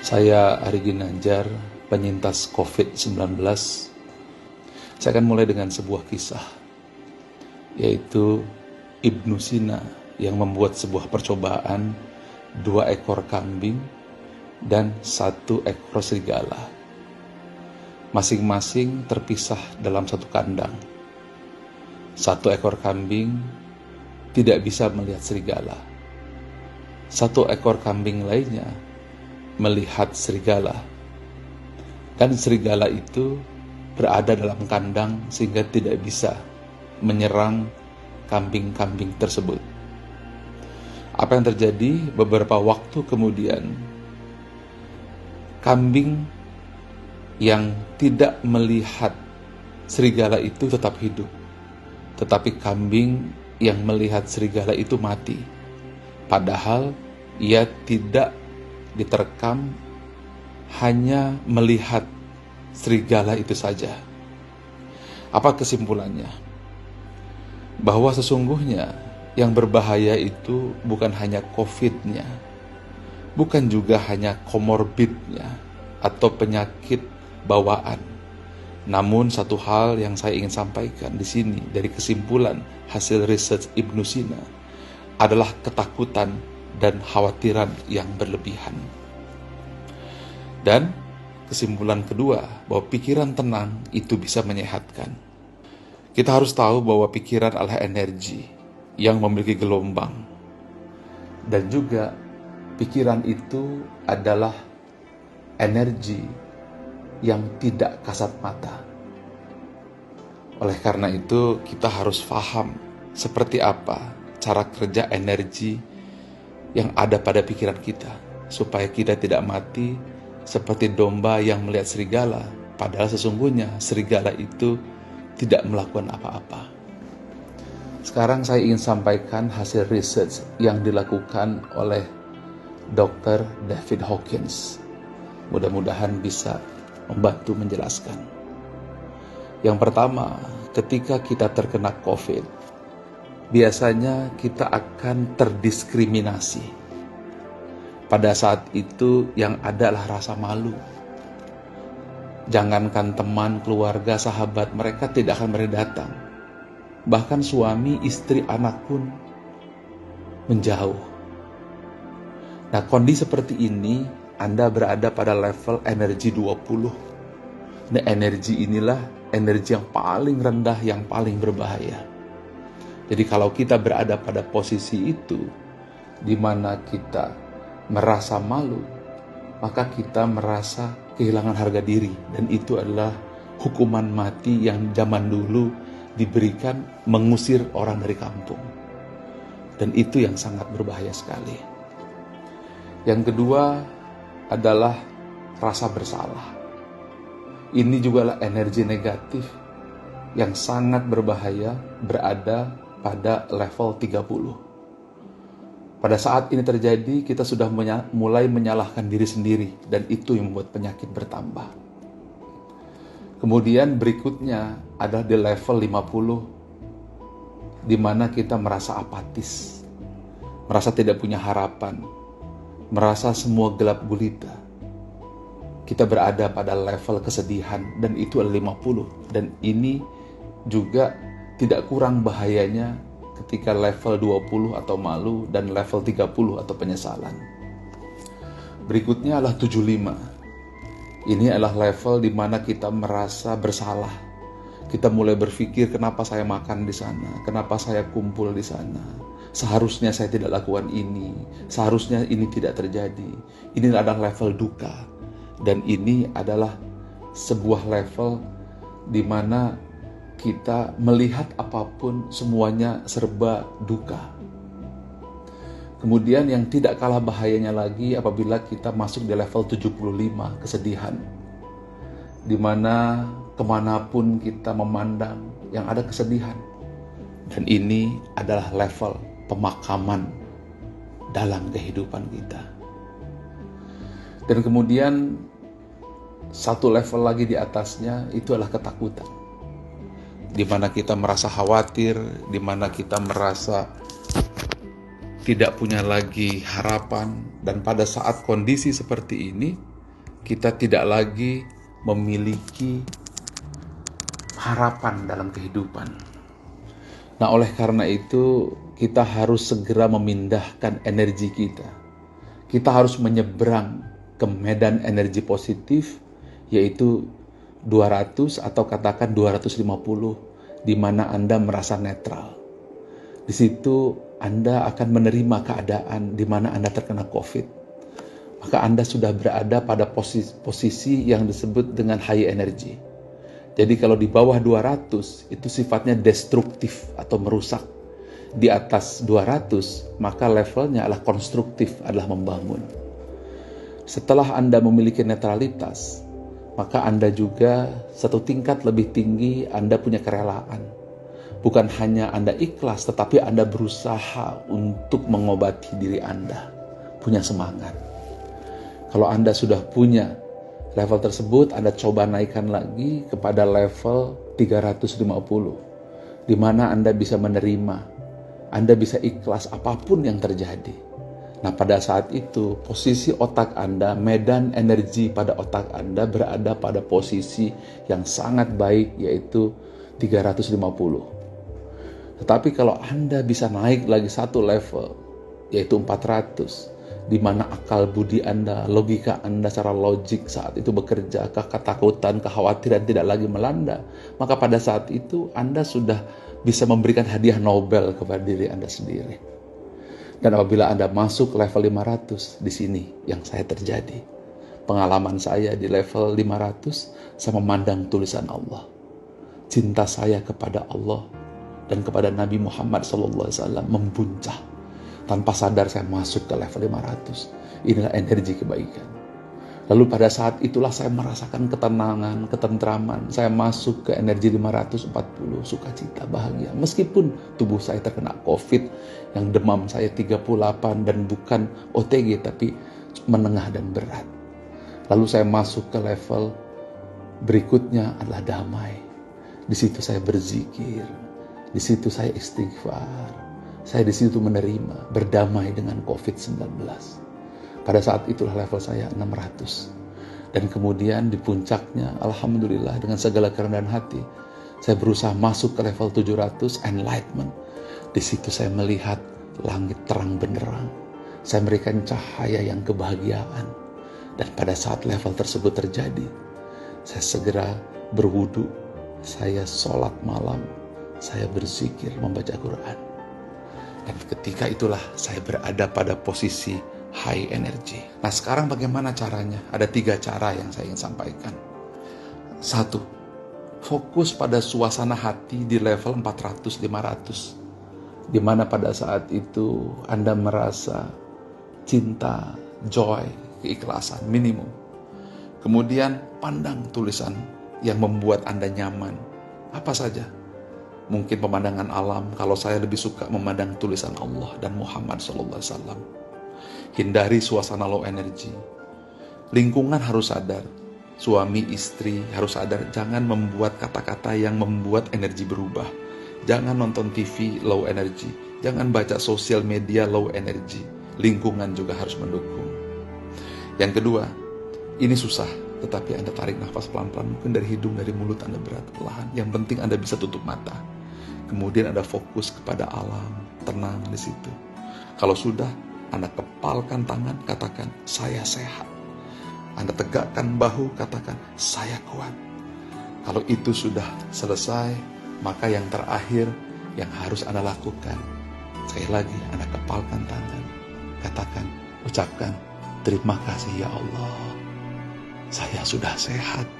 Saya Ari Ginanjar, penyintas COVID-19. Saya akan mulai dengan sebuah kisah, yaitu Ibnu Sina yang membuat sebuah percobaan 2 ekor kambing dan 1 ekor serigala. Masing-masing terpisah dalam satu kandang. 1 ekor kambing tidak bisa melihat serigala. 1 ekor kambing lainnya melihat serigala, dan serigala itu berada dalam kandang sehingga tidak bisa menyerang kambing-kambing tersebut. Apa yang terjadi? Beberapa waktu kemudian, kambing yang tidak melihat serigala itu tetap hidup, tetapi kambing yang melihat serigala itu mati, padahal ia tidak diterkam, hanya melihat serigala itu saja. Apa kesimpulannya? Bahwa sesungguhnya yang berbahaya itu bukan hanya COVID-nya, bukan juga hanya komorbidnya atau penyakit bawaan. Namun satu hal yang saya ingin sampaikan di sini dari kesimpulan hasil research Ibnu Sina adalah ketakutan dan khawatiran yang berlebihan. Dan kesimpulan kedua, bahwa pikiran tenang itu bisa menyehatkan. Kita harus tahu bahwa pikiran adalah energi yang memiliki gelombang, dan juga pikiran itu adalah energi yang tidak kasat mata. Oleh karena itu, kita harus paham seperti apa cara kerja energi yang ada pada pikiran kita, supaya kita tidak mati seperti domba yang melihat serigala, padahal sesungguhnya serigala itu tidak melakukan apa-apa. Sekarang saya ingin sampaikan hasil research yang dilakukan oleh Dr. David Hawkins. Mudah-mudahan bisa membantu menjelaskan. Yang pertama, ketika kita terkena COVID, biasanya kita akan terdiskriminasi. Pada saat itu yang ada adalah rasa malu. Jangankan teman, keluarga, sahabat, mereka tidak akan datang. Bahkan suami, istri, anak pun menjauh. Nah, kondisi seperti ini, Anda berada pada level energi 20. Nah, energi inilah energi yang paling rendah, yang paling berbahaya. Jadi kalau kita berada pada posisi itu, di mana kita merasa malu, maka kita merasa kehilangan harga diri. Dan itu adalah hukuman mati yang zaman dulu diberikan, mengusir orang dari kampung. Dan itu yang sangat berbahaya sekali. Yang kedua adalah rasa bersalah. Ini juga adalah energi negatif yang sangat berbahaya, berada pada level 30. Pada saat ini terjadi, kita sudah mulai menyalahkan diri sendiri, dan itu yang membuat penyakit bertambah. Kemudian berikutnya adalah di level 50, di mana kita merasa apatis, merasa tidak punya harapan, merasa semua gelap gulita. Kita berada pada level kesedihan, dan itu adalah 50. Dan ini juga tidak kurang bahayanya ketika level 20 atau malu, dan level 30 atau penyesalan. Berikutnya adalah 75. Ini adalah level di mana kita merasa bersalah. Kita mulai berpikir, kenapa saya makan di sana? Kenapa saya kumpul di sana? Seharusnya saya tidak lakukan ini. Seharusnya ini tidak terjadi. Ini adalah level duka. Dan ini adalah sebuah level di mana kita melihat apapun semuanya serba duka. Kemudian yang tidak kalah bahayanya lagi apabila kita masuk di level 75, kesedihan, di mana kemanapun kita memandang yang ada kesedihan. Dan ini adalah level pemakaman dalam kehidupan kita. Dan kemudian satu level lagi di atasnya itu adalah ketakutan, di mana kita merasa khawatir, di mana kita merasa tidak punya lagi harapan. Dan pada saat kondisi seperti ini, kita tidak lagi memiliki harapan dalam kehidupan. Nah, oleh karena itu, kita harus segera memindahkan energi kita. Kita harus menyeberang ke medan energi positif, yaitu 200 atau katakan 250, di mana Anda merasa netral. Di situ Anda akan menerima keadaan di mana Anda terkena COVID. Maka Anda sudah berada pada posisi yang disebut dengan high energy. Jadi kalau di bawah 200 itu sifatnya destruktif atau merusak. Di atas 200 maka levelnya adalah konstruktif, adalah membangun. Setelah Anda memiliki netralitas, maka Anda juga satu tingkat lebih tinggi, Anda punya kerelaan. Bukan hanya Anda ikhlas, tetapi Anda berusaha untuk mengobati diri Anda. Punya semangat. Kalau Anda sudah punya level tersebut, Anda coba naikkan lagi kepada level 350. Di mana Anda bisa menerima, Anda bisa ikhlas apapun yang terjadi. Nah, pada saat itu, posisi otak Anda, medan energi pada otak Anda berada pada posisi yang sangat baik, yaitu 350. Tetapi kalau Anda bisa naik lagi satu level, yaitu 400, di mana akal budi Anda, logika Anda secara logik saat itu bekerja, ketakutan, kekhawatiran tidak lagi melanda, maka pada saat itu Anda sudah bisa memberikan hadiah Nobel kepada diri Anda sendiri. Dan apabila Anda masuk level 500, di sini yang saya terjadi. Pengalaman saya di level 500, saya memandang tulisan Allah. Cinta saya kepada Allah dan kepada Nabi Muhammad SAW membuncah. Tanpa sadar saya masuk ke level 500. Inilah energi kebaikan. Lalu pada saat itulah saya merasakan ketenangan, ketentraman. Saya masuk ke energi 540, sukacita, bahagia. Meskipun tubuh saya terkena COVID, yang demam saya 38 dan bukan OTG, tapi menengah dan berat. Lalu saya masuk ke level berikutnya adalah damai. Di situ saya berzikir, di situ saya istighfar, saya di situ menerima, berdamai dengan COVID-19. Pada saat itulah level saya 600. Dan kemudian di puncaknya, alhamdulillah dengan segala kerendahan hati, saya berusaha masuk ke level 700, enlightenment. Di situ saya melihat langit terang benderang. Saya memberikan cahaya yang kebahagiaan. Dan pada saat level tersebut terjadi, saya segera berwudu, saya sholat malam, saya berzikir, membaca Quran. Dan ketika itulah saya berada pada posisi high energy. Nah, sekarang bagaimana caranya? Ada 3 cara yang saya ingin sampaikan. 1, fokus pada suasana hati di level 400-500. Di mana pada saat itu Anda merasa cinta, joy, keikhlasan, minimum. Kemudian pandang tulisan yang membuat Anda nyaman. Apa saja? Mungkin pemandangan alam, kalau saya lebih suka memandang tulisan Allah dan Muhammad SAW. Hindari suasana low energy. Lingkungan harus sadar. Suami, istri harus sadar. Jangan membuat kata-kata yang membuat energi berubah. Jangan nonton TV low energy. Jangan baca sosial media low energy. Lingkungan juga harus mendukung. Yang kedua, ini susah, tetapi Anda tarik nafas pelan-pelan. Mungkin dari hidung, dari mulut Anda berat, perlahan. Yang penting Anda bisa tutup mata. Kemudian Anda fokus kepada alam, tenang di situ. Kalau sudah, Anda kepalkan tangan, katakan, saya sehat. Anda tegakkan bahu, katakan, saya kuat. Kalau itu sudah selesai, maka yang terakhir yang harus Anda lakukan, sekali lagi Anda kepalkan tangan, katakan, ucapkan, terima kasih ya Allah, saya sudah sehat.